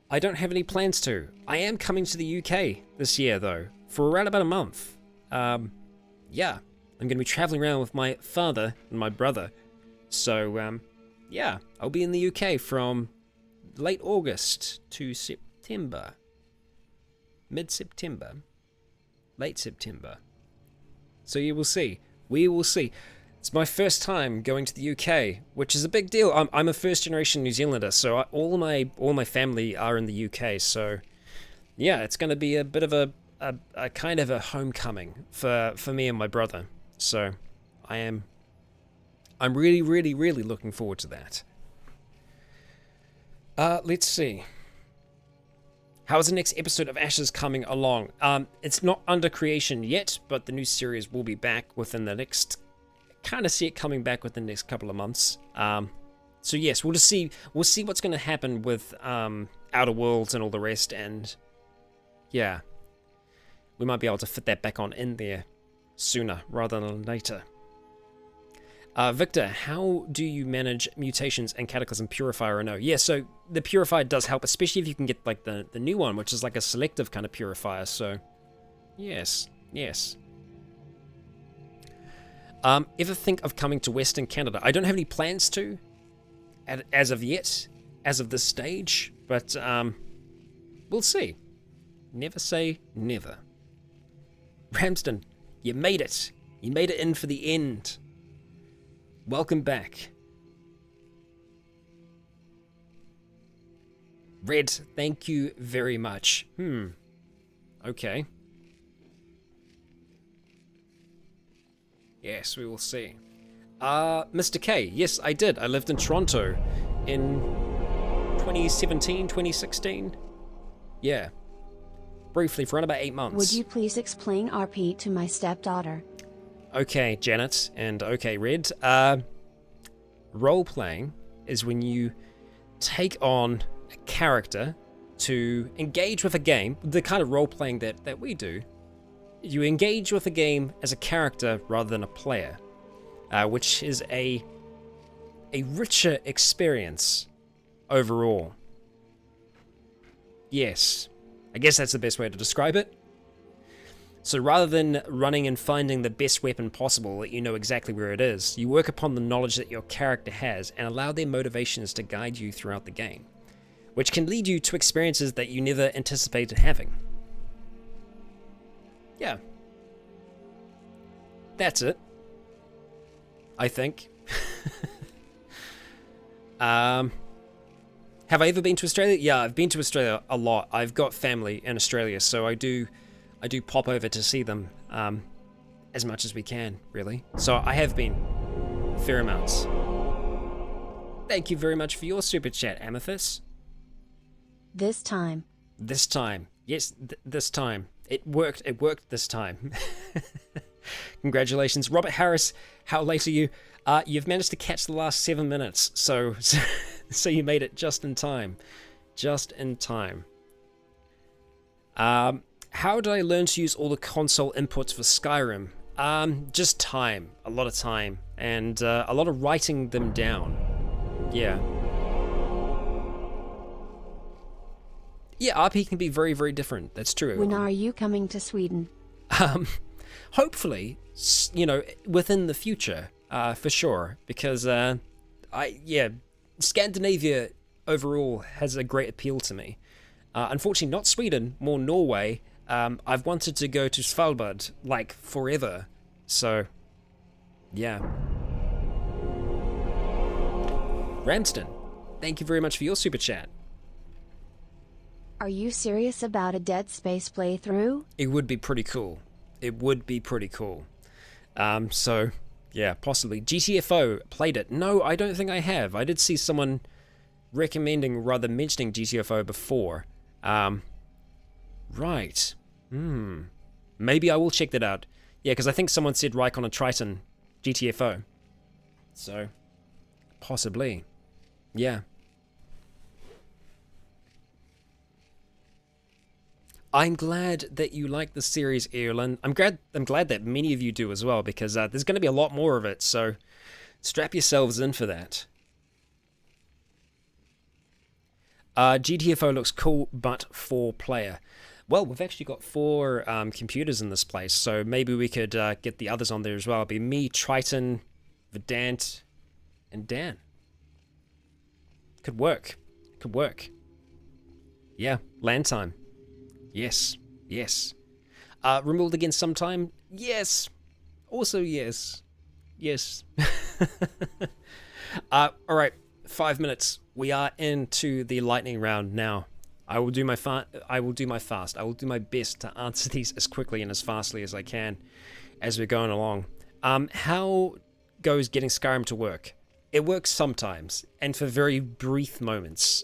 I don't have any plans to. I am coming to the UK this year, though, for around about a month. Yeah, I'm going to be traveling around with my father and my brother. So, yeah, I'll be in the UK from late August to September. Mid-September. Late September. So you will see. We will see. It's my first time going to the UK, which is a big deal. I'm a first-generation New Zealander, so all my family are in the UK. So, yeah, it's going to be a bit of a kind of a homecoming for me and my brother. So, I'm really, really, really looking forward to that. Let's see. How's the next episode of Ashes coming along? It's not under creation yet, but the new series will be back within the next. Kind of see it coming back within the next couple of months. So yes, we'll see what's going to happen with Outer Worlds and all the rest, and Yeah. We might be able to fit that back on in there sooner rather than later. Victor, how do you manage mutations and Cataclysm Purifier or no? Yeah, so the Purifier does help, especially if you can get like the new one, which is like a selective kind of Purifier, so yes. Ever think of coming to Western Canada? I don't have any plans to, as of yet, as of this stage, but we'll see. Never say never. Ramsden, you made it. You made it in for the end. Welcome back. Red, thank you very much. Okay. Yes, we will see. Mr. K, yes, I did. I lived in Toronto in 2017, 2016. Yeah. Briefly, for around about 8 months. Would you please explain RP to my stepdaughter? Okay, Janet, and okay, Red. Role-playing is when you take on a character to engage with a game, the kind of role-playing that we do. You engage with a game as a character rather than a player, which is a richer experience overall. Yes, I guess that's the best way to describe it. So rather than running and finding the best weapon possible that you know exactly where it is, you work upon the knowledge that your character has and allow their motivations to guide you throughout the game, which can lead you to experiences that you never anticipated having. Yeah. That's it. I think. Have I ever been to Australia? Yeah, I've been to Australia a lot. I've got family in Australia, so I do pop over to see them as much as we can, really. So I have been fair amounts. Thank you very much for your super chat, Amethyst. This time. This time. Yes, this time. It worked this time. Congratulations. Robert Harris, how late are you? You've managed to catch the last 7 minutes, so you made it just in time. Just in time. How did I learn to use all the console inputs for Skyrim? Just time. A lot of time. And a lot of writing them down. Yeah. Yeah, RP can be very, very different. That's true. When are you coming to Sweden? Hopefully, within the future, for sure. Because, Scandinavia overall has a great appeal to me. Unfortunately, not Sweden, more Norway. I've wanted to go to Svalbard, like, forever. So, yeah. Ramsden, thank you very much for your super chat. Are you serious about a Dead Space playthrough? It would be pretty cool. It would be pretty cool. So, yeah, possibly. GTFO, played it. No, I don't think I have. I did see someone recommending, rather mentioning GTFO before. Right. Maybe I will check that out. Yeah, because I think someone said Rykon and Triton GTFO. So, possibly. Yeah. I'm glad that you like the series, Earlin. I'm glad that many of you do as well, because there's going to be a lot more of it, so strap yourselves in for that. GTFO looks cool, but 4-player. Well, we've actually got 4 computers in this place, so maybe we could get the others on there as well. It'd be me, Triton, Vedant, and Dan. Could work. Could work. Yeah, land time. Yes. Yes. Removed again sometime? Yes. Also yes. Yes. Alright, 5 minutes. We are into the lightning round now. I will do my fast. I will do my best to answer these as quickly and as fastly as I can as we're going along. How goes getting Skyrim to work? It works sometimes, and for very brief moments.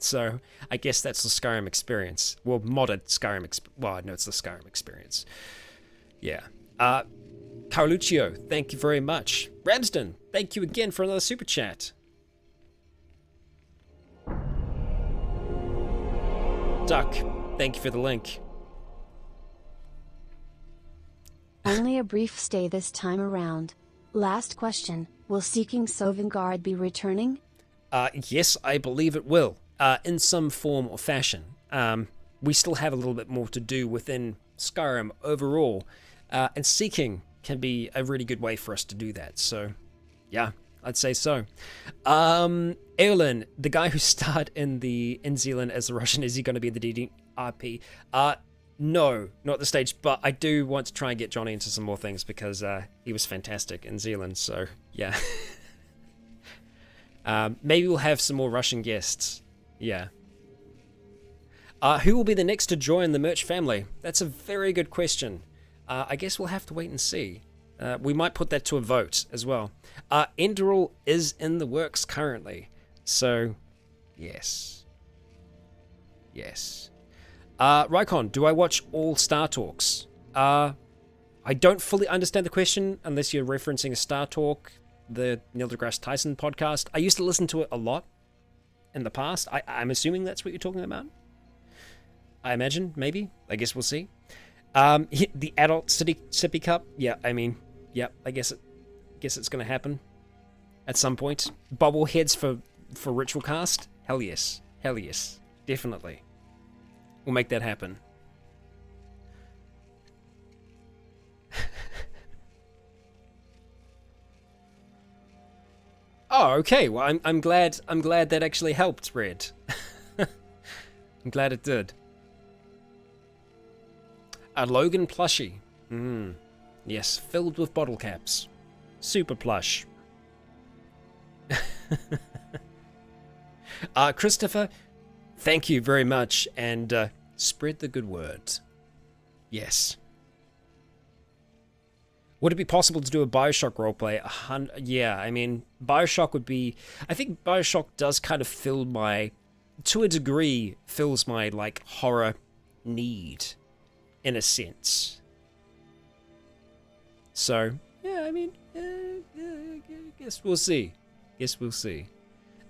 So, I guess that's the Skyrim experience. Well, modded Skyrim well, no, it's the Skyrim experience. Yeah. Carluccio, thank you very much. Ramsden, thank you again for another super chat. Duck, thank you for the link. Only a brief stay this time around. Last question, will Seeking Sovngarde be returning? Yes, I believe it will, in some form or fashion. We still have a little bit more to do within Skyrim overall, and Seeking can be a really good way for us to do that, so yeah, I'd say so. Eolin, the guy who starred in Zealand as the Russian, is he going to be in the DDRP? No, not at the stage, but I do want to try and get Johnny into some more things because he was fantastic in Zealand, so yeah. Maybe we'll have some more Russian guests. Yeah. Who will be the next to join the merch family? That's a very good question. I guess we'll have to wait and see. We might put that to a vote as well. Enderal is in the works currently, so yes. Yes. Rykon, do I watch all Star Talks? I don't fully understand the question unless you're referencing a Star Talk, the Neil deGrasse Tyson podcast. I used to listen to it a lot in the past. I'm assuming that's what you're talking about. I imagine, maybe. I guess we'll see. The adult sippy cup. Yeah, I mean, yeah, I guess it's going to happen at some point. Bubble heads for Ritual Cast. Hell yes. Hell yes. Definitely. We'll make that happen. Oh, okay. Well, I'm glad that actually helped, Red. I'm glad it did. A Logan plushie. Yes, filled with bottle caps. Super plush. Christopher, thank you very much, and spread the good word. Yes. Would it be possible to do a Bioshock roleplay? Yeah, I mean, Bioshock would be... I think Bioshock does kind of fill my... To a degree, fills my, like, horror need, in a sense. So, yeah, I mean, guess we'll see. Guess we'll see.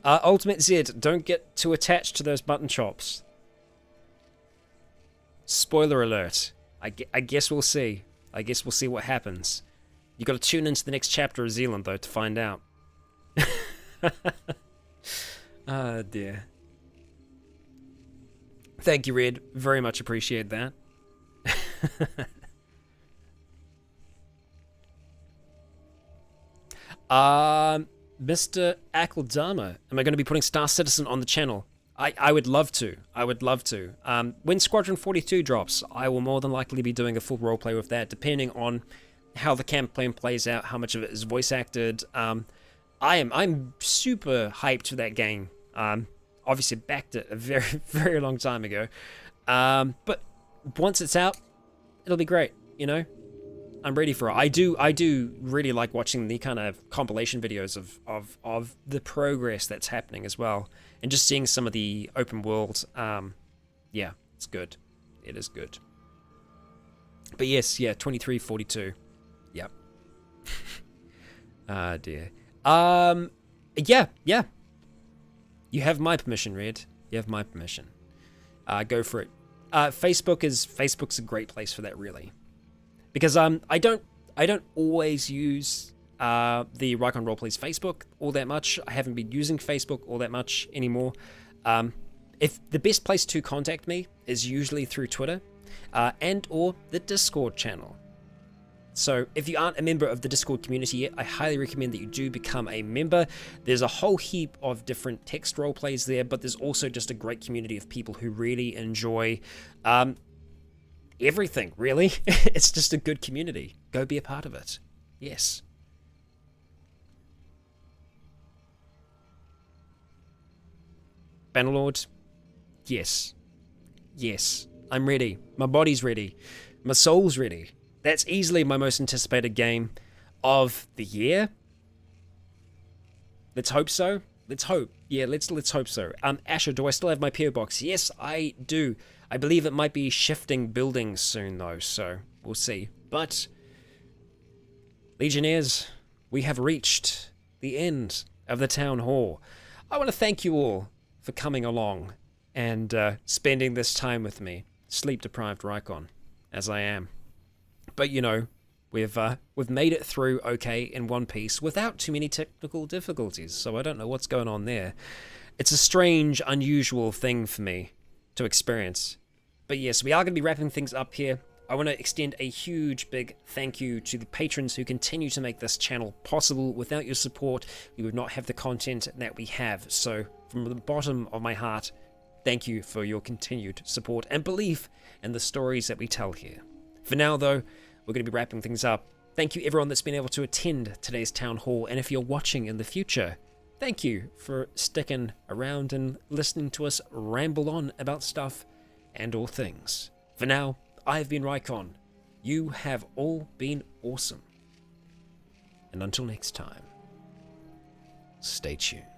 Ultimate Z, don't get too attached to those mutton chops. Spoiler alert. I guess we'll see. I guess we'll see what happens. You got to tune into the next chapter of Zealand, though, to find out. Ah, dear. Thank you, Red. Very much appreciate that. Mr. Akldama, am I going to be putting Star Citizen on the channel? I would love to. I would love to. When Squadron 42 drops, I will more than likely be doing a full roleplay with that, depending on how the campaign plays out, how much of it is voice acted. I'm super hyped for that game. Obviously backed it a very, very long time ago. But once it's out, it'll be great, you know? I'm ready for it. I do really like watching the kind of compilation videos of the progress that's happening as well. And just seeing some of the open world, yeah, it's good. It is good. But yes, yeah, 2342. Yep. Ah, dear. Yeah. You have my permission, Red. You have my permission. Go for it. Facebook's a great place for that, really. Because I don't always use the Rykon Roleplay's Facebook all that much. I haven't been using Facebook all that much anymore. If the best place to contact me is usually through Twitter and or the Discord channel. So if you aren't a member of the Discord community yet, I highly recommend that you do become a member. There's a whole heap of different text roleplays there, but there's also just a great community of people who really enjoy everything, really. It's just a good community. Go be a part of it. Yes. Bannerlord? Yes. Yes. I'm ready. My body's ready. My soul's ready. That's easily my most anticipated game of the year. Let's hope so. Let's hope. Yeah, let's hope so. Asher, do I still have my PO box? Yes, I do. I believe it might be shifting buildings soon, though, so we'll see. But, Legionnaires, we have reached the end of the Town Hall. I want to thank you all for coming along and spending this time with me, sleep-deprived Rykon, as I am. But, you know, We've made it through okay in one piece without too many technical difficulties, so I don't know what's going on there. It's a strange, unusual thing for me to experience. But yes, we are going to be wrapping things up here. I want to extend a huge, big thank you to the patrons who continue to make this channel possible. Without your support, we would not have the content that we have. So, from the bottom of my heart, thank you for your continued support and belief in the stories that we tell here. For now, though, we're going to be wrapping things up. Thank you everyone that's been able to attend today's town hall, and if you're watching in the future, thank you for sticking around and listening to us ramble on about stuff and all things. For now, I've been Rykon. You have all been awesome. And until next time, stay tuned.